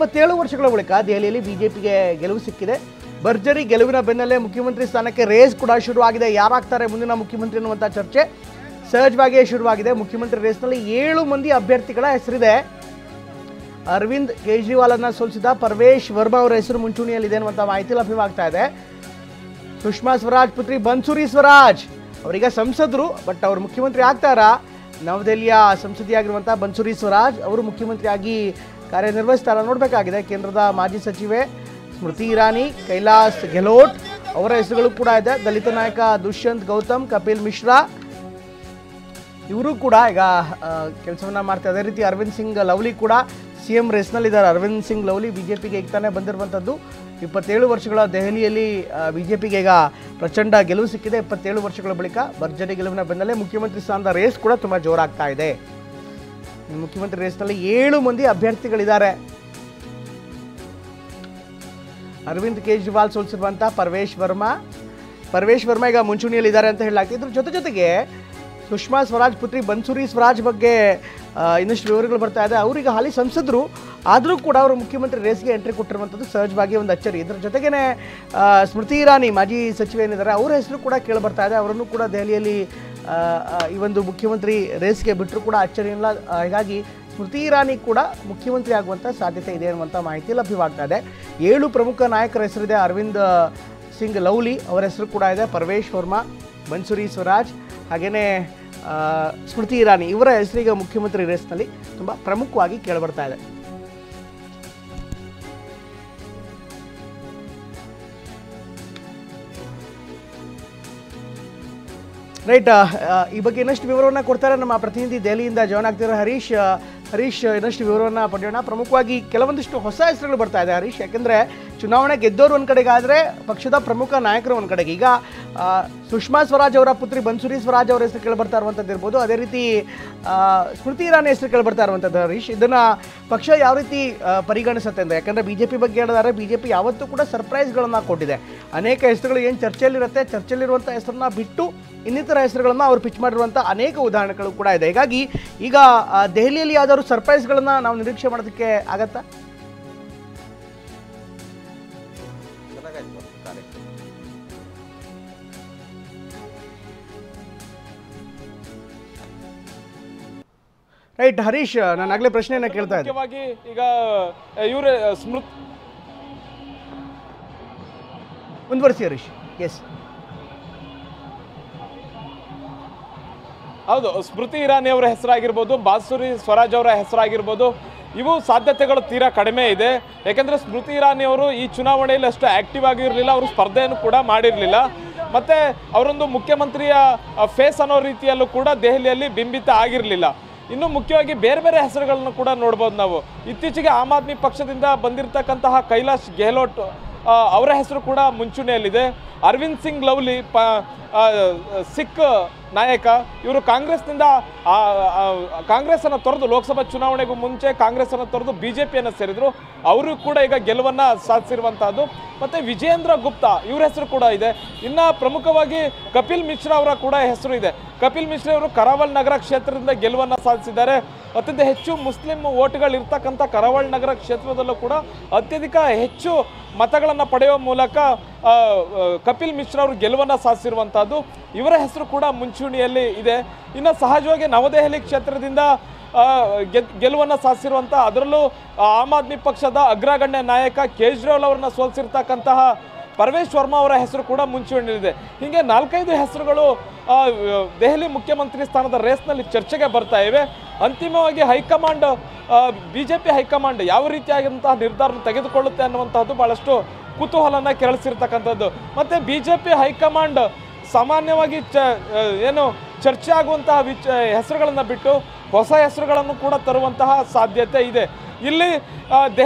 27 ವರ್ಷಗಳ ಬಳಿಕ ದೆಹಲಿಯಲ್ಲಿ ಬಿಜೆಪಿಗೆ ಗೆಲುವು ಸಿಕ್ಕಿದೆ. ಭರ್ಜರಿ ಗೆಲುವಿನ ಬೆನ್ನಲ್ಲೇ ಮುಖ್ಯಮಂತ್ರಿ ಸ್ಥಾನಕ್ಕೆ ರೇಸ್ ಕೂಡ ಶುರುವಾಗಿದೆ. ಯಾರಾಗ್ತಾರೆ ಮುಂದಿನ ಮುಖ್ಯಮಂತ್ರಿ ಅನ್ನುವಂಥ ಚರ್ಚೆ ಸಹಜವಾಗಿಯೇ ಶುರುವಾಗಿದೆ. ಮುಖ್ಯಮಂತ್ರಿ ರೇಸ್ನಲ್ಲಿ 7 ಮಂದಿ ಅಭ್ಯರ್ಥಿಗಳ ಹೆಸರಿದೆ. ಅರವಿಂದ್ ಕೇಜ್ರಿವಾಲ್ನ ಸೋಲಿಸಿದ ಪರ್ವೇಶ್ ವರ್ಮಾ ಅವರ ಹೆಸರು ಮುಂಚೂಣಿಯಲ್ಲಿದೆ ಅನ್ನುವಂಥ ಮಾಹಿತಿ ಲಭ್ಯವಾಗ್ತಾ ಇದೆ. ಸುಷ್ಮಾ ಸ್ವರಾಜ್ ಪುತ್ರಿ ಬನ್ಸುರಿ ಸ್ವರಾಜ್ ಅವರೀಗ ಸಂಸದರು, ಬಟ್ ಅವರು ಮುಖ್ಯಮಂತ್ರಿ ಆಗ್ತಾರಾ? ನವದೆಹಲಿಯ ಸಂಸದೀಯಾಗಿರುವಂಥ ಬನ್ಸುರಿ ಸ್ವರಾಜ್ ಅವರು ಮುಖ್ಯಮಂತ್ರಿಯಾಗಿ ಕಾರ್ಯನಿರ್ವಹಿಸ್ತಾರ ನೋಡಬೇಕಾಗಿದೆ. ಕೇಂದ್ರದ ಮಾಜಿ ಸಚಿವೆ ಸ್ಮೃತಿ ಇರಾನಿ, ಕೈಲಾಸ್ ಗೆಹ್ಲೋಟ್ ಅವರ ಹೆಸರುಗಳು ಕೂಡ ಇದೆ. ದಲಿತ ನಾಯಕ ದುಷ್ಯಂತ್ ಗೌತಮ್, ಕಪಿಲ್ ಮಿಶ್ರಾ ಇವರು ಕೂಡ ಈಗ ಕೆಲಸವನ್ನ ಮಾಡ್ತಾರೆ. ಅದೇ ರೀತಿ ಅರವಿಂದ್ ಸಿಂಗ್ ಲವ್ಲಿ ಕೂಡ CM ರೇಸ್ನಲ್ಲಿದ್ದಾರೆ. ಅರವಿಂದ್ ಸಿಂಗ್ ಲವ್ಲಿ ಬಿಜೆಪಿಗೆ ಈಗ ತಾನೇ ಬಂದಿರುವಂಥದ್ದು. 27 ವರ್ಷಗಳ ದೆಹಲಿಯಲ್ಲಿ ಬಿಜೆಪಿಗೆ ಈಗ ಪ್ರಚಂಡ ಗೆಲುವು ಸಿಕ್ಕಿದೆ. 27 ವರ್ಷಗಳ ಬಳಿಕ ಭರ್ಜರಿ ಗೆಲುವಿನ ಬೆನ್ನಲ್ಲೇ ಮುಖ್ಯಮಂತ್ರಿ ಸ್ಥಾನದ ರೇಸ್ ಕೂಡ ತುಂಬ ಜೋರಾಗ್ತಾ ಇದೆ. ಮುಖ್ಯಮಂತ್ರಿ ರೇಸ್ನಲ್ಲಿ 7 ಮಂದಿ ಅಭ್ಯರ್ಥಿಗಳಿದ್ದಾರೆ. ಅರವಿಂದ್ ಕೇಜ್ರಿವಾಲ್ ಸೋಲಿಸಿರುವಂಥ ಪರ್ವೇಶ್ ವರ್ಮಾ ಈಗ ಮುಂಚೂಣಿಯಲ್ಲಿದ್ದಾರೆ ಅಂತ ಹೇಳಲಾಗ್ತದೆ. ಇದ್ರ ಜೊತೆಗೆ ಸುಷ್ಮಾ ಸ್ವರಾಜ್ ಪುತ್ರಿ ಬನ್ಸುರಿ ಸ್ವರಾಜ್ ಬಗ್ಗೆ ಇನ್ನಷ್ಟು ವಿವರಗಳು ಬರ್ತಾ ಇದೆ. ಅವರಿಗೆ ಹಾಲಿ ಸಂಸದರು ಆದರೂ ಕೂಡ ಅವರು ಮುಖ್ಯಮಂತ್ರಿ ರೇಸ್ಗೆ ಎಂಟ್ರಿ ಕೊಟ್ಟಿರುವಂಥದ್ದು ಸಹಜವಾಗಿ ಒಂದು ಅಚ್ಚರಿ. ಇದರ ಜೊತೆಗೇ ಸ್ಮೃತಿ ಇರಾನಿ ಮಾಜಿ ಸಚಿವೆ ಏನಿದ್ದಾರೆ ಅವರ ಹೆಸರು ಕೂಡ ಕೇಳಿಬರ್ತಾ ಇದೆ. ಅವರನ್ನು ಕೂಡ ದೆಹಲಿಯಲ್ಲಿ ಈ ಒಂದು ಮುಖ್ಯಮಂತ್ರಿ ರೇಸ್ಗೆ ಬಿಟ್ಟರು ಕೂಡ ಅಚ್ಚರಿ ಇಲ್ಲ. ಹೀಗಾಗಿ ಸ್ಮೃತಿ ಇರಾನಿ ಕೂಡ ಮುಖ್ಯಮಂತ್ರಿ ಆಗುವಂಥ ಸಾಧ್ಯತೆ ಇದೆ ಅನ್ನುವಂಥ ಮಾಹಿತಿ ಲಭ್ಯವಾಗ್ತಾ ಇದೆ. 7 ಪ್ರಮುಖ ನಾಯಕರ ಹೆಸರಿದೆ. ಅರವಿಂದ್ ಸಿಂಗ್ ಲವ್ಲಿ ಅವರ ಹೆಸರು ಕೂಡ ಇದೆ. ಪರ್ವೇಶ್ ವರ್ಮಾ, ಬನ್ಸುರಿ ಸ್ವರಾಜ್ ಹಾಗೆಯೇ ಸ್ಮೃತಿ ಇರಾನಿ ಇವರ ಹೆಸರಿಗೆ ಮುಖ್ಯಮಂತ್ರಿ ರೇಸ್ನಲ್ಲಿ ತುಂಬ ಪ್ರಮುಖವಾಗಿ ಕೇಳಿಬರ್ತಾ ಇದೆ. ರೈಟ್, ಈ ಬಗ್ಗೆ ಇನ್ನಷ್ಟು ವಿವರವನ್ನು ಕೊಡ್ತಾರೆ ನಮ್ಮ ಪ್ರತಿನಿಧಿ ದೆಹಲಿಯಿಂದ ಜಾಯ್ನ್ ಆಗ್ತಿರೋ ಹರೀಶ್ ಇನ್ನಷ್ಟು ವಿವರವನ್ನು ಪಡೆಯೋಣ. ಪ್ರಮುಖವಾಗಿ ಕೆಲವೊಂದಿಷ್ಟು ಹೊಸ ಹೆಸರುಗಳು ಬರ್ತಾ ಇದೆ ಹರೀಶ್, ಯಾಕೆಂದರೆ ಚುನಾವಣೆ ಗೆದ್ದವರು ಒಂದು ಕಡೆಗೆ ಆದರೆ ಪಕ್ಷದ ಪ್ರಮುಖ ನಾಯಕರು ಒಂದು ಕಡೆಗೆ. ಈಗ ಸುಷ್ಮಾ ಸ್ವರಾಜ್ ಅವರ ಪುತ್ರಿ ಬನ್ಸುರಿ ಸ್ವರಾಜ್ ಅವರ ಹೆಸರು ಕೇಳಿಬರ್ತಾ ಇರುವಂಥದ್ದು ಇರ್ಬೋದು. ಅದೇ ರೀತಿ ಸ್ಮೃತಿ ಇರಾನಿ ಹೆಸರು ಕೇಳಿಬರ್ತಾ ಇರುವಂಥದ್ದು ಹರೀಶ್. ಇದನ್ನು ಪಕ್ಷ ಯಾವ ರೀತಿ ಪರಿಗಣಿಸುತ್ತೆ ಅಂದರೆ, ಯಾಕಂದರೆ BJP ಬಗ್ಗೆ ಹೇಳಿದರೆ BJP ಯಾವತ್ತೂ ಕೂಡ ಸರ್ಪ್ರೈಸ್ಗಳನ್ನು ಕೊಟ್ಟಿದೆ. ಅನೇಕ ಹೆಸರುಗಳು ಏನು ಚರ್ಚೆಯಲ್ಲಿರುತ್ತೆ, ಚರ್ಚೆಯಲ್ಲಿರುವಂಥ ಹೆಸರನ್ನ ಬಿಟ್ಟು ಇನ್ನಿತರ ಹೆಸರುಗಳನ್ನು ಅವರು ಪಿಚ್ ಮಾಡಿರುವಂಥ ಅನೇಕ ಉದಾಹರಣೆಗಳು ಕೂಡ ಇದೆ. ಹೀಗಾಗಿ ಈಗ ದೆಹಲಿಯಲ್ಲಿ ಯಾವ್ದಾದ್ರು ಸರ್ಪ್ರೈಸ್ಗಳನ್ನು ನಾವು ನಿರೀಕ್ಷೆ ಮಾಡೋದಕ್ಕೆ ಆಗತ್ತಾ? ರೈಟ್ ಹರೀಶ್, ನಾನು ಆಗಲೇ ಪ್ರಶ್ನೆಯನ್ನು ಕೇಳ್ತಾ ಇದ್ದೆ. ಈಗ ಇವರು ಮುಂದುವರಿಸಿ ಹರೀಶ್. ಎಸ್, ಹೌದು, ಸ್ಮೃತಿ ಇರಾನಿ ಅವರ ಹೆಸರಾಗಿರ್ಬೋದು, ಬನ್ಸುರಿ ಸ್ವರಾಜ್ ಅವರ ಹೆಸರಾಗಿರ್ಬೋದು, ಇವು ಸಾಧ್ಯತೆಗಳು ತೀರಾ ಕಡಿಮೆ ಇದೆ. ಯಾಕೆಂದರೆ ಸ್ಮೃತಿ ಇರಾನಿ ಅವರು ಈ ಚುನಾವಣೆಯಲ್ಲಿ ಅಷ್ಟು ಆ್ಯಕ್ಟಿವ್ ಆಗಿರಲಿಲ್ಲ, ಅವರು ಸ್ಪರ್ಧೆಯನ್ನು ಕೂಡ ಮಾಡಿರಲಿಲ್ಲ. ಮತ್ತು ಅವರೊಂದು ಮುಖ್ಯಮಂತ್ರಿಯ ಫೇಸ್ ಅನ್ನೋ ರೀತಿಯಲ್ಲೂ ಕೂಡ ದೆಹಲಿಯಲ್ಲಿ ಬಿಂಬಿತ ಆಗಿರಲಿಲ್ಲ. ಇನ್ನು ಮುಖ್ಯವಾಗಿ ಬೇರೆ ಬೇರೆ ಹೆಸರುಗಳನ್ನು ಕೂಡ ನೋಡ್ಬೋದು ನಾವು. ಇತ್ತೀಚೆಗೆ ಆಮ್ ಆದ್ಮಿ ಪಕ್ಷದಿಂದ ಬಂದಿರತಕ್ಕಂತಹ ಕೈಲಾಶ್ ಗೆಹ್ಲೋಟ್ ಅವರ ಹೆಸರು ಕೂಡ ಮುಂಚೂಣಿಯಲ್ಲಿದೆ. ಅರವಿಂದ್ ಸಿಂಗ್ ಲವ್ಲಿ ಸಿಖ್ ನಾಯಕ, ಇವರು ಕಾಂಗ್ರೆಸ್ಸನ್ನು ತೊರೆದು ಲೋಕಸಭಾ ಚುನಾವಣೆಗೂ ಮುಂಚೆ ಕಾಂಗ್ರೆಸ್ಸನ್ನು ತೊರೆದು BJPಯನ್ನು ಸೇರಿದರು. ಅವರು ಕೂಡ ಈಗ ಗೆಲುವನ್ನು ಸಾಧಿಸಿರುವಂತಹದ್ದು. ಮತ್ತು ವಿಜೇಂದ್ರ ಗುಪ್ತಾ ಇವರ ಹೆಸರು ಕೂಡ ಇದೆ. ಇನ್ನು ಪ್ರಮುಖವಾಗಿ ಕಪಿಲ್ ಮಿಶ್ರಾ ಅವರ ಕೂಡ ಹೆಸರು ಇದೆ. ಕಪಿಲ್ ಮಿಶ್ರಾ ಅವರು ಕರಾವಲ್ ನಗರ ಕ್ಷೇತ್ರದಿಂದ ಗೆಲುವನ್ನು ಸಾಧಿಸಿದ್ದಾರೆ. ಅತ್ಯಂತ ಹೆಚ್ಚು ಮುಸ್ಲಿಂ ಓಟ್ಗಳು ಇರ್ತಕ್ಕಂಥ ಕರಾವಲ್ ನಗರ ಕ್ಷೇತ್ರದಲ್ಲೂ ಕೂಡ ಅತ್ಯಧಿಕ ಹೆಚ್ಚು ಮತಗಳನ್ನು ಪಡೆಯುವ ಮೂಲಕ ಕಪಿಲ್ ಮಿಶ್ರಾ ಅವರು ಗೆಲುವನ್ನು ಸಾಧಿಸಿರುವಂಥದ್ದು. ಇವರ ಹೆಸರು ಕೂಡ ಮುಂಚೂಣಿಯಲ್ಲಿ ಇದೆ. ಇನ್ನು ಸಹಜವಾಗಿ ನವದೆಹಲಿ ಕ್ಷೇತ್ರದಿಂದ ಗೆಲುವನ್ನು ಸಾಧಿಸಿರುವಂಥ, ಅದರಲ್ಲೂ ಆಮ್ ಆದ್ಮಿ ಪಕ್ಷದ ಅಗ್ರಗಣ್ಯ ನಾಯಕ ಕೇಜ್ರಿವಾಲ್ ಅವರನ್ನ ಸೋಲಿಸಿರ್ತಕ್ಕಂತಹ ಪರ್ವೇಶ್ ವರ್ಮಾ ಅವರ ಹೆಸರು ಕೂಡ ಮುಂಚೂಣಿಯಲ್ಲಿದೆ. ಹೀಗೆ 4-5 ಹೆಸರುಗಳು ದೆಹಲಿ ಮುಖ್ಯಮಂತ್ರಿ ಸ್ಥಾನದ ರೇಸ್ನಲ್ಲಿ ಚರ್ಚೆಗೆ ಬರ್ತಾ ಇವೆ. ಅಂತಿಮವಾಗಿ ಹೈಕಮಾಂಡ್ BJP ಹೈಕಮಾಂಡ್ ಯಾವ ರೀತಿಯಾದಂತಹ ನಿರ್ಧಾರ ತೆಗೆದುಕೊಳ್ಳುತ್ತೆ ಅನ್ನುವಂಥದ್ದು ಭಾಳಷ್ಟು ಕುತೂಹಲನ ಕೆರಳಿಸಿರ್ತಕ್ಕಂಥದ್ದು. ಮತ್ತು BJP ಹೈಕಮಾಂಡ್ ಸಾಮಾನ್ಯವಾಗಿ ಏನು ಚರ್ಚೆ ಆಗುವಂತಹ ಹೆಸರುಗಳನ್ನು ಬಿಟ್ಟು ಹೊಸ ಹೆಸರುಗಳನ್ನು ಕೂಡ ತರುವಂತಹ ಸಾಧ್ಯತೆ ಇದೆ. ಇಲ್ಲಿ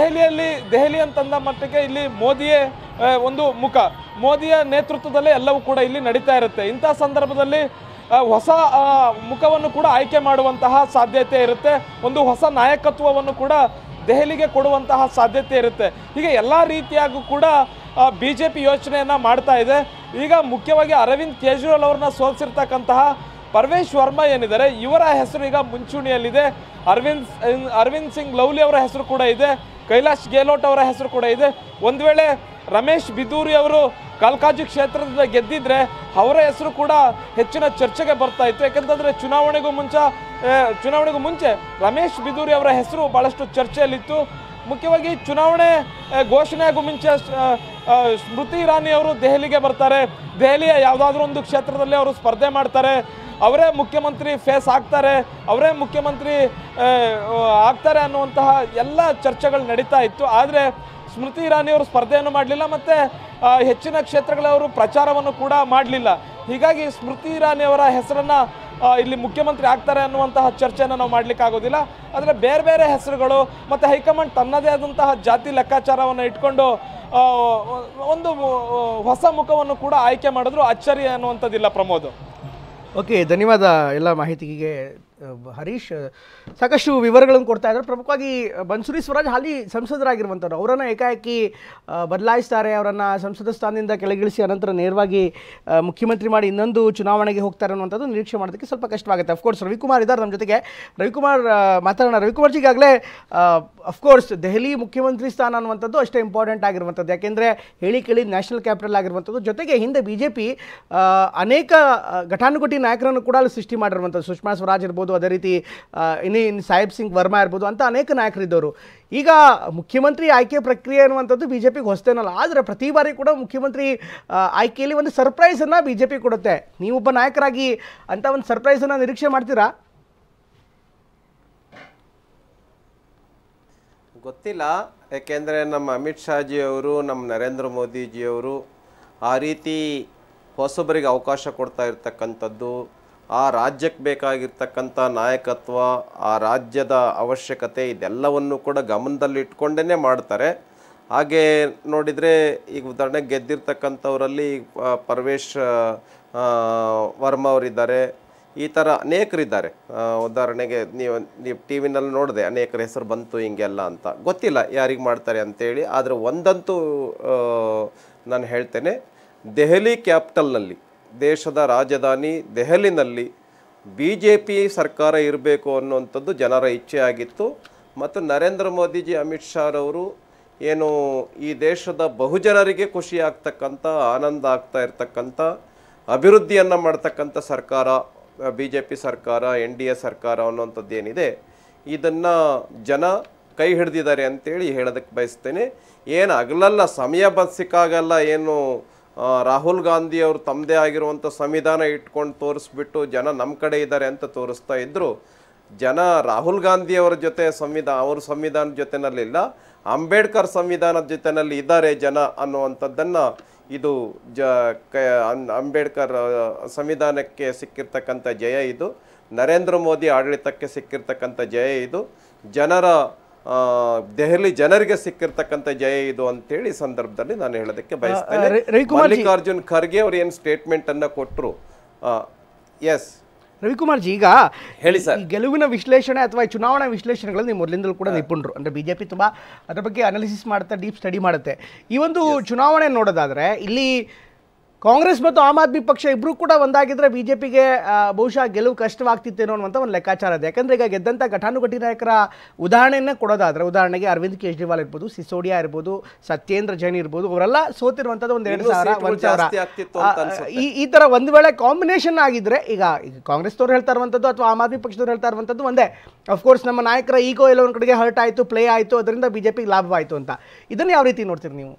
ದೆಹಲಿ ಅಂತಂದ ಮಟ್ಟಿಗೆ ಇಲ್ಲಿ ಮೋದಿಯೇ ಒಂದು ಮುಖ, ಮೋದಿಯ ನೇತೃತ್ವದಲ್ಲೇ ಎಲ್ಲವೂ ಕೂಡ ಇಲ್ಲಿ ನಡೀತಾ ಇರುತ್ತೆ. ಇಂಥ ಸಂದರ್ಭದಲ್ಲಿ ಹೊಸ ಮುಖವನ್ನು ಕೂಡ ಆಯ್ಕೆ ಮಾಡುವಂತಹ ಸಾಧ್ಯತೆ ಇರುತ್ತೆ. ಒಂದು ಹೊಸ ನಾಯಕತ್ವವನ್ನು ಕೂಡ ದೆಹಲಿಗೆ ಕೊಡುವಂತಹ ಸಾಧ್ಯತೆ ಇರುತ್ತೆ. ಹೀಗೆ ಎಲ್ಲ ರೀತಿಯಾಗೂ ಕೂಡ BJP ಯೋಚನೆಯನ್ನು ಮಾಡ್ತಾ ಇದೆ. ಈಗ ಮುಖ್ಯವಾಗಿ ಅರವಿಂದ್ ಕೇಜ್ರಿವಾಲ್ ಅವರನ್ನ ಸೋಲಿಸಿರ್ತಕ್ಕಂತಹ ಪರ್ವೇಶ್ ವರ್ಮಾ ಏನಿದ್ದಾರೆ ಇವರ ಹೆಸರು ಈಗ ಮುಂಚೂಣಿಯಲ್ಲಿದೆ. ಅರವಿಂದ್ ಸಿಂಗ್ ಲವ್ಲಿ ಅವರ ಹೆಸರು ಕೂಡ ಇದೆ. ಕೈಲಾಶ್ ಗೆಹ್ಲೋಟ್ ಅವರ ಹೆಸರು ಕೂಡ ಇದೆ. ಒಂದು ವೇಳೆ ರಮೇಶ್ ಬಿದೂರಿ ಅವರು ಕಾಲ್ಕಾಜಿ ಕ್ಷೇತ್ರದಿಂದ ಗೆದ್ದಿದ್ರೆ ಅವರ ಹೆಸರು ಕೂಡ ಹೆಚ್ಚಿನ ಚರ್ಚೆಗೆ ಬರ್ತಾ ಇತ್ತು. ಯಾಕಂತಂದರೆ ಚುನಾವಣೆಗೂ ಮುಂಚೆ ರಮೇಶ್ ಬಿದೂರಿ ಅವರ ಹೆಸರು ಭಾಳಷ್ಟು ಚರ್ಚೆಯಲ್ಲಿತ್ತು. ಮುಖ್ಯವಾಗಿ ಚುನಾವಣೆ ಘೋಷಣೆ ಆಗೋ ಮುಂಚೆ ಸ್ಮೃತಿ ಇರಾನಿ ಅವರು ದೆಹಲಿಗೆ ಬರ್ತಾರೆ. ದೆಹಲಿಯ ಯಾವುದಾದ್ರೂ ಒಂದು ಕ್ಷೇತ್ರದಲ್ಲಿ ಅವರು ಸ್ಪರ್ಧೆ ಮಾಡ್ತಾರೆ, ಅವರೇ ಮುಖ್ಯಮಂತ್ರಿ ಫೇಸ್ ಆಗ್ತಾರೆ, ಅವರೇ ಮುಖ್ಯಮಂತ್ರಿ ಆಗ್ತಾರೆ ಅನ್ನುವಂತಹ ಎಲ್ಲ ಚರ್ಚೆಗಳು ನಡೀತಾ ಇತ್ತು. ಆದರೆ ಸ್ಮೃತಿ ಇರಾನಿ ಅವರು ಸ್ಪರ್ಧೆಯನ್ನು ಮಾಡಲಿಲ್ಲ ಮತ್ತು ಹೆಚ್ಚಿನ ಕ್ಷೇತ್ರಗಳವರು ಪ್ರಚಾರವನ್ನು ಕೂಡ ಮಾಡಲಿಲ್ಲ. ಹೀಗಾಗಿ ಸ್ಮೃತಿ ಇರಾನಿ ಅವರ ಹೆಸರನ್ನು ಇಲ್ಲಿ ಮುಖ್ಯಮಂತ್ರಿ ಆಗ್ತಾರೆ ಅನ್ನುವಂತಹ ಚರ್ಚೆಯನ್ನು ನಾವು ಮಾಡಲಿಕ್ಕಾಗೋದಿಲ್ಲ. ಆದರೆ ಬೇರೆ ಬೇರೆ ಹೆಸರುಗಳು ಮತ್ತು ಹೈಕಮಾಂಡ್ ತನ್ನದೇ ಆದಂತಹ ಜಾತಿ ಲೆಕ್ಕಾಚಾರವನ್ನು ಇಟ್ಕೊಂಡು ಒಂದು ಹೊಸ ಮುಖವನ್ನು ಕೂಡ ಆಯ್ಕೆ ಮಾಡಿದ್ರು ಅಚ್ಚರಿ ಅನ್ನುವಂಥದ್ದಿಲ್ಲ. ಪ್ರಮೋದ್, ಓಕೆ, ಧನ್ಯವಾದ ಎಲ್ಲ ಮಾಹಿತಿಗೆ. ಹರೀಶ್ ಸಾಕಷ್ಟು ವಿವರಗಳನ್ನು ಕೊಡ್ತಾ ಇದ್ದಾರೆ. ಪ್ರಮುಖವಾಗಿ ಬನ್ಸುರಿ ಸ್ವರಾಜ್ ಹಾಲಿ ಸಂಸದರಾಗಿರುವಂಥವ್ರು, ಅವರನ್ನು ಏಕಾಏಕಿ ಬದಲಾಯಿಸ್ತಾರೆ, ಅವರನ್ನು ಸಂಸದ ಸ್ಥಾನದಿಂದ ಕೆಳಗಿಳಿಸಿ ಅನಂತರ ನೇರವಾಗಿ ಮುಖ್ಯಮಂತ್ರಿ ಮಾಡಿ ಇನ್ನೊಂದು ಚುನಾವಣೆಗೆ ಹೋಗ್ತಾರೆ ಅನ್ನುವಂಥದ್ದು ನಿರೀಕ್ಷೆ ಮಾಡೋದಕ್ಕೆ ಸ್ವಲ್ಪ ಕಷ್ಟವಾಗುತ್ತೆ. ಅಫ್ಕೋರ್ಸ್ ರವಿಕುಮಾರ್ ಇದ್ದಾರೆ ನಮ್ಮ ಜೊತೆಗೆ. ರವಿಕುಮಾರ್ ಮಾತಾಡೋಣ. ರವಿಕುಮಾರ್ ಜಿ, ಈಗಾಗಲೇ ಅಫ್ಕೋರ್ಸ್ ದೆಹಲಿ ಮುಖ್ಯಮಂತ್ರಿ ಸ್ಥಾನ ಅನ್ನುವಂಥದ್ದು ಅಷ್ಟೇ ಇಂಪಾರ್ಟೆಂಟ್ ಆಗಿರುವಂಥದ್ದು. ಯಾಕೆಂದರೆ ಹೇಳಿ ಕೇಳಿ ನ್ಯಾಷನಲ್ ಕ್ಯಾಪಿಟಲ್ ಆಗಿರುವಂಥದ್ದು. ಜೊತೆಗೆ ಹಿಂದೆ BJP ಅನೇಕ ಘಟಾನುಘಟಿ ನಾಯಕರನ್ನು ಕೂಡ ಅಲ್ಲಿ ಸೃಷ್ಟಿ ಮಾಡಿರುವಂಥದ್ದು. ಸುಷ್ಮಾ ಸ್ವರಾಜ್ ಇರ್ಬೋದು, ಅದೇ ರೀತಿ ಇನ್ನು ಸಾಹೇಬ್ ಸಿಂಗ್ ವರ್ಮಾ ಇರ್ಬೋದು ಅಂತ ಅನೇಕ ನಾಯಕರಿದ್ದವರು. ಈಗ ಮುಖ್ಯಮಂತ್ರಿ ಆಯ್ಕೆ ಪ್ರಕ್ರಿಯೆ ಅನ್ನುವಂಥದ್ದು BJPಗೆ ಹೊಸತೇನಲ್ಲ. ಆದರೆ ಪ್ರತಿ ಬಾರಿ ಕೂಡ ಮುಖ್ಯಮಂತ್ರಿ ಆಯ್ಕೆಯಲ್ಲಿ ಒಂದು ಸರ್ಪ್ರೈಸನ್ನು BJP ಕೊಡುತ್ತೆ. ನೀವೊಬ್ಬ ನಾಯಕರಾಗಿ ಅಂತ ಒಂದು ಸರ್ಪ್ರೈಸನ್ನು ನಿರೀಕ್ಷೆ ಮಾಡ್ತೀರಾ? ಗೊತ್ತಿಲ್ಲ, ಯಾಕೆಂದರೆ ನಮ್ಮ ಅಮಿತ್ ಶಾಜಿಯವರು, ನಮ್ಮ ನರೇಂದ್ರ ಮೋದಿಜಿಯವರು ಆ ರೀತಿ ಹೊಸಬರಿಗೆ ಅವಕಾಶ ಕೊಡ್ತಾ ಇರ್ತಕ್ಕಂಥದ್ದು, ಆ ರಾಜ್ಯಕ್ಕೆ ಬೇಕಾಗಿರ್ತಕ್ಕಂಥ ನಾಯಕತ್ವ, ಆ ರಾಜ್ಯದ ಅವಶ್ಯಕತೆ ಇದೆಲ್ಲವನ್ನು ಕೂಡ ಗಮನದಲ್ಲಿಟ್ಕೊಂಡೇ ಮಾಡ್ತಾರೆ. ಹಾಗೆ ನೋಡಿದರೆ ಈಗ ಉದಾಹರಣೆಗೆ ಗೆದ್ದಿರ್ತಕ್ಕಂಥವರಲ್ಲಿ ಪರ್ವೇಶ್ ವರ್ಮಾ ಅವರಿದ್ದಾರೆ, ಈ ಥರ ಅನೇಕರಿದ್ದಾರೆ. ಉದಾಹರಣೆಗೆ ನೀವು ಟಿ ವಿನಲ್ಲಿ ನೋಡಿದೆ, ಅನೇಕರ ಹೆಸರು ಬಂತು ಹಿಂಗೆಲ್ಲ ಅಂತ. ಗೊತ್ತಿಲ್ಲ ಯಾರಿಗೆ ಮಾಡ್ತಾರೆ ಅಂತೇಳಿ. ಆದರೆ ಒಂದಂತೂ ನಾನು ಹೇಳ್ತೇನೆ, ದೆಹಲಿ ಕ್ಯಾಪಿಟಲ್ನಲ್ಲಿ, ದೇಶದ ರಾಜಧಾನಿ ದೆಹಲಿನಲ್ಲಿ BJP ಸರ್ಕಾರ ಇರಬೇಕು ಅನ್ನುವಂಥದ್ದು ಜನರ ಇಚ್ಛೆ ಆಗಿತ್ತು. ಮತ್ತು ನರೇಂದ್ರ ಮೋದಿಜಿ, ಅಮಿತ್ ಶಾರವರು ಏನು ಈ ದೇಶದ ಬಹುಜನರಿಗೆ ಖುಷಿ ಆಗ್ತಕ್ಕಂಥ, ಆನಂದ ಆಗ್ತಾ ಇರ್ತಕ್ಕಂಥ, ಅಭಿವೃದ್ಧಿಯನ್ನು ಮಾಡ್ತಕ್ಕಂಥ ಸರ್ಕಾರ BJP ಸರ್ಕಾರ, NDA ಸರ್ಕಾರ ಅನ್ನುವಂಥದ್ದು ಏನಿದೆ, ಇದನ್ನು ಜನ ಕೈ ಹಿಡಿದಿದ್ದಾರೆ ಅಂತೇಳಿ ಹೇಳೋದಕ್ಕೆ ಬಯಸ್ತೇನೆ. ಏನು ಹಗಲಲ್ಲ, ಸಮಯ ಸಿಕ್ಕಾಗಲ್ಲ ಏನು ರಾಹುಲ್ ಗಾಂಧಿ ಅವರು ತಮ್ಮದೇ ಆಗಿರುವಂಥ ಸಂವಿಧಾನ ಇಟ್ಕೊಂಡು ತೋರಿಸ್ಬಿಟ್ಟು ಜನ ನಮ್ಮ ಕಡೆ ಇದ್ದಾರೆ ಅಂತ ತೋರಿಸ್ತಾ ಇದ್ದರು. ಜನ ರಾಹುಲ್ ಗಾಂಧಿಯವರ ಜೊತೆ ಅವ್ರ ಸಂವಿಧಾನದ ಜೊತೆನಲ್ಲಿಲ್ಲ, ಅಂಬೇಡ್ಕರ್ ಸಂವಿಧಾನದ ಜೊತೆನಲ್ಲಿ ಇದ್ದಾರೆ ಜನ ಅನ್ನುವಂಥದ್ದನ್ನು ಇದು ಅಂಬೇಡ್ಕರ್ ಸಂವಿಧಾನಕ್ಕೆ ಸಿಕ್ಕಿರ್ತಕ್ಕಂಥ ಜಯ ಇದು. ನರೇಂದ್ರ ಮೋದಿ ಆಡಳಿತಕ್ಕೆ ಸಿಕ್ಕಿರ್ತಕ್ಕಂಥ ಜಯ ಇದು. ದೆಹಲಿ ಜನರಿಗೆ ಸಿಕ್ಕಿರ್ತಕ್ಕಂಥ ಜಯ ಇದು ಅಂತೇಳಿ ಸಂದರ್ಭದಲ್ಲಿ ನಾನು ಹೇಳೋದಕ್ಕೆ ಬಯಸ್ತೇನೆ. ಮಲ್ಲಿಕಾರ್ಜುನ್ ಖರ್ಗೆ ಅವರು ಏನು ಸ್ಟೇಟ್ಮೆಂಟ್ ಅನ್ನ ಕೊಟ್ಟರು. ಎಸ್ ರವಿಕುಮಾರ್ ಜಿ, ಈಗ ಹೇಳಿ ಸರ್. ಗೆಲುವಿನ ವಿಶ್ಲೇಷಣೆ ಅಥವಾ ಚುನಾವಣಾ ವಿಶ್ಲೇಷಣೆಗಳಲ್ಲಿ ನೀವು ಮೊದಲಿಂದಲೂ ಕೂಡ ನಿಪುಣರು. ಅಂದರೆ BJP ತುಂಬ ಅದ್ರ ಬಗ್ಗೆ ಅನಾಲಿಸಿಸ್ ಮಾಡುತ್ತೆ, ಡೀಪ್ ಸ್ಟಡಿ ಮಾಡುತ್ತೆ. ಈ ಒಂದು ಚುನಾವಣೆ ನೋಡೋದಾದರೆ ಇಲ್ಲಿ ಕಾಂಗ್ರೆಸ್ ಮತ್ತು ಆಮ್ ಆದ್ಮಿ ಪಕ್ಷ ಇಬ್ಬರು ಕೂಡ ಒಂದಾಗಿದ್ದರೆ BJPಗೆ ಬಹುಶಃ ಗೆಲುವು ಕಷ್ಟವಾಗ್ತಿತ್ತೇನೋ ಅನ್ನುವಂಥ ಒಂದು ಲೆಕ್ಕಾಚಾರ ಇದೆ. ಯಾಕಂದರೆ ಈಗ ಗೆದ್ದಂಥ ಘಟಾನುಘಟಿ ನಾಯಕರ ಉದಾಹರಣೆಯನ್ನು ಕೊಡೋದಾದರೆ, ಉದಾಹರಣೆಗೆ ಅರವಿಂದ್ ಕೇಜ್ರಿವಾಲ್ ಇರ್ಬೋದು, ಸಿಸೋಡಿಯಾ ಇರ್ಬೋದು, ಸತ್ಯೇಂದ್ರ ಜೈನ್ ಇರ್ಬೋದು, ಅವರೆಲ್ಲ ಸೋತಿರುವಂಥದ್ದು ಒಂದು 2,000, 1,000 ಈ ಥರ ಒಂದು ವೇಳೆ ಕಾಂಬಿನೇಷನ್ ಆಗಿದ್ದರೆ, ಈಗ ಕಾಂಗ್ರೆಸ್ನವ್ರು ಹೇಳ್ತಾ ಇರುವಂಥದ್ದು ಅಥವಾ ಆಮ್ ಆದ್ಮಿ ಪಕ್ಷದವ್ರು ಹೇಳ್ತಾ ಇರುವಂಥದ್ದು ಒಂದೇ. ಅಫ್ಕೋರ್ಸ್ ನಮ್ಮ ನಾಯಕರ ಈಗೋ ಎಲ್ಲ ಒಂದು ಕಡೆಗೆ ಹರ್ಟ್ ಆಯಿತು, ಪ್ಲೇ ಆಯಿತು, ಅದರಿಂದ BJPಗೆ ಲಾಭವಾಯಿತು ಅಂತ. ಇದನ್ನು ಯಾವ ರೀತಿ ನೋಡ್ತೀರಿ ನೀವು?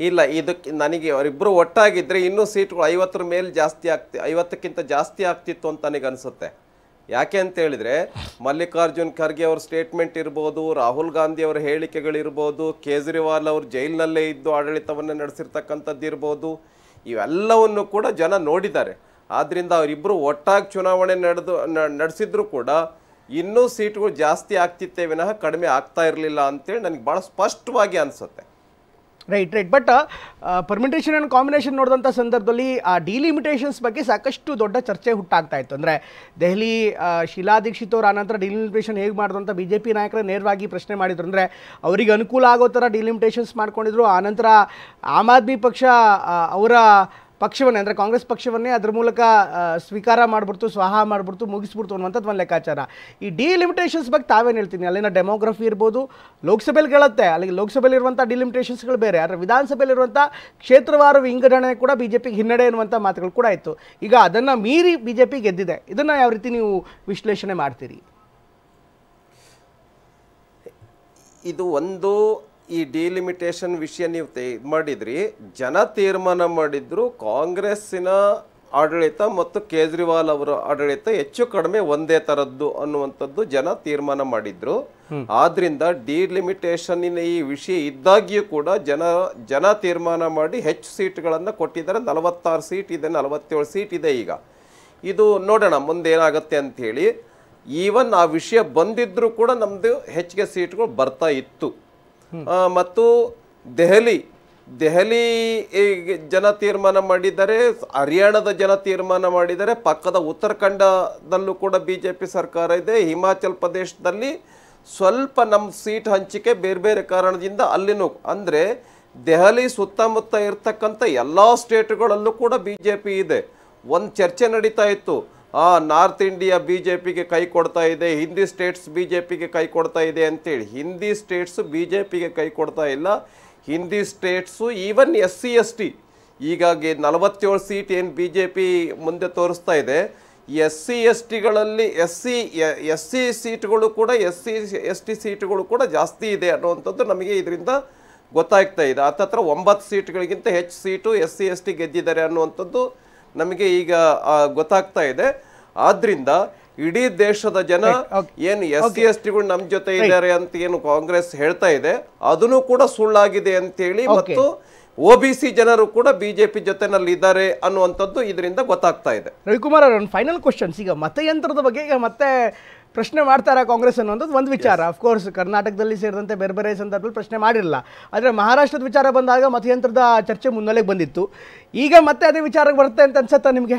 ಇಲ್ಲ, ಇದಕ್ಕೆ ನನಗೆ ಅವರಿಬ್ಬರು ಒಟ್ಟಾಗಿದ್ದರೆ ಇನ್ನೂ ಸೀಟ್ಗಳು 50 ಮೇಲೆ ಜಾಸ್ತಿ 50ಕ್ಕಿಂತ ಜಾಸ್ತಿ ಆಗ್ತಿತ್ತು ಅಂತ ನನಗೆ ಅನಿಸುತ್ತೆ. ಯಾಕೆ ಅಂತ ಹೇಳಿದರೆ, ಮಲ್ಲಿಕಾರ್ಜುನ್ ಖರ್ಗೆ ಅವ್ರ ಸ್ಟೇಟ್ಮೆಂಟ್ ಇರ್ಬೋದು, ರಾಹುಲ್ ಗಾಂಧಿ ಅವರ ಹೇಳಿಕೆಗಳಿರ್ಬೋದು, ಕೇಜ್ರಿವಾಲ್ ಅವರು ಜೈಲಿನಲ್ಲೇ ಇದ್ದು ಆಡಳಿತವನ್ನು ನಡೆಸಿರ್ತಕ್ಕಂಥದ್ದು ಇರ್ಬೋದು, ಇವೆಲ್ಲವನ್ನು ಕೂಡ ಜನ ನೋಡಿದ್ದಾರೆ. ಆದ್ದರಿಂದ ಅವರಿಬ್ಬರು ಒಟ್ಟಾಗಿ ಚುನಾವಣೆ ನಡೆಸಿದ್ರು ಕೂಡ ಇನ್ನೂ ಸೀಟ್ಗಳು ಜಾಸ್ತಿ ಆಗ್ತಿತ್ತೇ ವಿನಃ ಕಡಿಮೆ ಆಗ್ತಾ ಇರಲಿಲ್ಲ ಅಂತೇಳಿ ನನಗೆ ಭಾಳ ಸ್ಪಷ್ಟವಾಗಿ ಅನಿಸುತ್ತೆ. Right. But permutation and combination ನೋಡಿದಂಥ ಸಂದರ್ಭದಲ್ಲಿ ಆ ಡಿಲಿಮಿಟೇಷನ್ಸ್ ಬಗ್ಗೆ ಸಾಕಷ್ಟು ದೊಡ್ಡ ಚರ್ಚೆ ಹುಟ್ಟಾಗ್ತಾ ಇತ್ತು. ಅಂದರೆ ದೆಹಲಿ ಶೀಲಾ ದೀಕ್ಷಿತ್ ಅವರ ಆನಂತರ ಡಿಲಿಮಿಟೇಷನ್ ಹೇಗೆ ಮಾಡಿದ್ರು ಅಂತ BJP ನಾಯಕರು ನೇರವಾಗಿ ಪ್ರಶ್ನೆ ಮಾಡಿದ್ರು. ಅಂದರೆ ಅವರಿಗೆ ಅನುಕೂಲ ಆಗೋ ಥರ ಡಿಲಿಮಿಟೇಷನ್ಸ್ ಮಾಡ್ಕೊಂಡಿದ್ರು. ಆನಂತರ ಆಮ್ ಆದ್ಮಿ ಪಕ್ಷ ಅವರ ಪಕ್ಷವನ್ನೇ ಅಂದರೆ ಕಾಂಗ್ರೆಸ್ ಪಕ್ಷವನ್ನೇ ಅದ್ರ ಮೂಲಕ ಸ್ವೀಕಾರ ಮಾಡಿಬಿಡ್ತು, ಸ್ವಾಹ ಮಾಡಿಬಿಡ್ತು, ಮುಗಿಸ್ಬಿಡ್ತು ಅನ್ನುವಂಥದ್ದು ಒಂದು ಲೆಕ್ಕಾಚಾರ. ಈ ಡಿಲಿಮಿಟೇಷನ್ಸ್ ಬಗ್ಗೆ ತಾವೇನು ಹೇಳ್ತೀನಿ? ಅಲ್ಲಿನ ಡೆಮೋಗ್ರಫಿ ಇರ್ಬೋದು, ಲೋಕಸಭೆಯಲ್ಲಿ ಹೇಳುತ್ತೆ, ಅಲ್ಲಿಗೆ ಲೋಕಸಭೆಯಲ್ಲಿ ಇರುವಂಥ ಡಿಲಿಮಿಟೇಷನ್ಸ್ಗಳು ಬೇರೆ, ಆದರೆ ವಿಧಾನಸಭೆಯಲ್ಲಿರುವಂಥ ಕ್ಷೇತ್ರವಾರು ವಿಂಗಡಣೆ ಕೂಡ ಬಿ ಜೆ ಪಿಗೆ ಹಿನ್ನಡೆ ಅನ್ನುವಂಥ ಮಾತುಗಳು ಕೂಡ ಇತ್ತು. ಈಗ ಅದನ್ನು ಮೀರಿ ಬಿ ಜೆ ಪಿ ಗೆದ್ದಿದೆ. ಇದನ್ನು ಯಾವ ರೀತಿ ನೀವು ವಿಶ್ಲೇಷಣೆ ಮಾಡ್ತೀರಿ? ಇದು ಒಂದು ಈ ಡಿಲಿಮಿಟೇಷನ್ ವಿಷಯ ನೀವು ಮಾಡಿದ್ರಿ, ಜನ ತೀರ್ಮಾನ ಮಾಡಿದ್ರು. ಕಾಂಗ್ರೆಸ್ಸಿನ ಆಡಳಿತ ಮತ್ತು ಕೇಜ್ರಿವಾಲ್ ಅವರ ಆಡಳಿತ ಹೆಚ್ಚು ಕಡಿಮೆ ಒಂದೇ ಥರದ್ದು ಅನ್ನುವಂಥದ್ದು ಜನ ತೀರ್ಮಾನ ಮಾಡಿದ್ರು. ಆದ್ರಿಂದ ಡಿಲಿಮಿಟೇಷನ್ನಿನ ಈ ವಿಷಯ ಇದ್ದಾಗ್ಯೂ ಕೂಡ ಜನ ತೀರ್ಮಾನ ಮಾಡಿ ಹೆಚ್ಚು ಸೀಟ್ಗಳನ್ನು ಕೊಟ್ಟಿದ್ದಾರೆ. 46 ಸೀಟ್ ಇದೆ, 47 ಸೀಟ್ ಇದೆ. ಈಗ ಇದು ನೋಡೋಣ ಮುಂದೆ ಏನಾಗುತ್ತೆ ಅಂಥೇಳಿ. ಈವನ್ ಆ ವಿಷಯ ಬಂದಿದ್ರೂ ಕೂಡ ನಮ್ಮದು ಹೆಚ್ಚಿಗೆ ಸೀಟ್ಗಳು ಬರ್ತಾ ಇತ್ತು. ಮತ್ತು ದೆಹಲಿ ಜನ ತೀರ್ಮಾನ ಮಾಡಿದ್ದಾರೆ, ಹರಿಯಾಣದ ಜನ ತೀರ್ಮಾನ ಮಾಡಿದ್ದಾರೆ, ಪಕ್ಕದ ಉತ್ತರಾಖಂಡದಲ್ಲೂ ಕೂಡ BJP ಸರ್ಕಾರ ಇದೆ, ಹಿಮಾಚಲ್ ಪ್ರದೇಶದಲ್ಲಿ ಸ್ವಲ್ಪ ನಮ್ಮ ಸೀಟ್ ಹಂಚಿಕೆ ಬೇರೆ ಬೇರೆ ಕಾರಣದಿಂದ ಅಲ್ಲಿನೂ, ಅಂದರೆ ದೆಹಲಿ ಸುತ್ತಮುತ್ತ ಇರ್ತಕ್ಕಂಥ ಎಲ್ಲ ಸ್ಟೇಟ್ಗಳಲ್ಲೂ ಕೂಡ BJP ಇದೆ. ಒಂದು ಚರ್ಚೆ ನಡೀತಾ ಇತ್ತು, ನಾರ್ತ್ ಇಂಡಿಯಾ BJPಗೆ ಕೈ ಕೊಡ್ತಾ ಇದೆ, ಹಿಂದಿ ಸ್ಟೇಟ್ಸ್ BJPಗೆ ಕೈ ಕೊಡ್ತಾ ಇದೆ ಅಂತೇಳಿ. ಹಿಂದಿ ಸ್ಟೇಟ್ಸು BJPಗೆ ಕೈ ಕೊಡ್ತಾ ಇಲ್ಲ. ಹಿಂದಿ ಸ್ಟೇಟ್ಸು ಈವನ್ SC/ST ಹೀಗಾಗಿ 47 ಸೀಟ್ ಏನು BJP ಮುಂದೆ ತೋರಿಸ್ತಾ ಇದೆ, SC/STಗಳಲ್ಲಿ ಎಸ್ ಸಿ ಸೀಟ್ಗಳು ಕೂಡ SC/ST ಸೀಟ್ಗಳು ಕೂಡ ಜಾಸ್ತಿ ಇದೆ ಅನ್ನುವಂಥದ್ದು ನಮಗೆ ಇದರಿಂದ ಗೊತ್ತಾಗ್ತಾ ಇದೆ. ಹತ್ತತ್ರ 9 ಸೀಟ್ಗಳಿಗಿಂತ ಹೆಚ್ಚು ಸೀಟು SC/ST ಗೆದ್ದಿದ್ದಾರೆ ಅನ್ನುವಂಥದ್ದು ನಮಗೆ ಈಗ ಗೊತ್ತಾಗ್ತಾ ಇದೆ. ಆದ್ರಿಂದ ಇಡೀ ದೇಶದ ಜನ ಏನು SC/STಗಳು ನಮ್ಮ ಜೊತೆ ಇದ್ದಾರೆ ಅಂತ ಏನು ಕಾಂಗ್ರೆಸ್ ಹೇಳ್ತಾ ಇದೆ, ಅದನ್ನು ಕೂಡ ಸುಳ್ಳಾಗಿದೆ ಅಂತೇಳಿ, ಮತ್ತು OBC ಜನರು ಕೂಡ BJP ಜೊತೆನಲ್ಲಿ ಇದ್ದಾರೆ ಅನ್ನುವಂಥದ್ದು ಇದರಿಂದ ಗೊತ್ತಾಗ್ತಾ ಇದೆ. ರವಿಕುಮಾರ್ ಅವರ ಫೈನಲ್ ಕ್ವಶನ್ಸ್, ಈಗ ಮತಯಂತ್ರದ ಬಗ್ಗೆ ಈಗ ಮತ್ತೆ ಪ್ರಶ್ನೆ ಮಾಡ್ತಾರಾ ಕಾಂಗ್ರೆಸ್ ಅನ್ನೋದು ಒಂದು ವಿಚಾರ. ಅಫ್ಕೋರ್ಸ್ ಕರ್ನಾಟಕದಲ್ಲಿ ಸೇರಿದಂತೆ ಬೇರೆ ಬೇರೆ ಸಂದರ್ಭದಲ್ಲಿ ಪ್ರಶ್ನೆ ಮಾಡಿರಲಿಲ್ಲ, ಆದರೆ ಮಹಾರಾಷ್ಟ್ರದ ವಿಚಾರ ಬಂದಾಗ ಮತಯಂತ್ರದ ಚರ್ಚೆ ಮುನ್ನೆಲೆಗೆ ಬಂದಿತ್ತು. ಈಗ ಮತ್ತೆ ಅದೇ ವಿಚಾರಕ್ಕೆ ಬರುತ್ತೆ ಅಂತ ಅನ್ಸುತ್ತಾ ನಿಮಗೆ?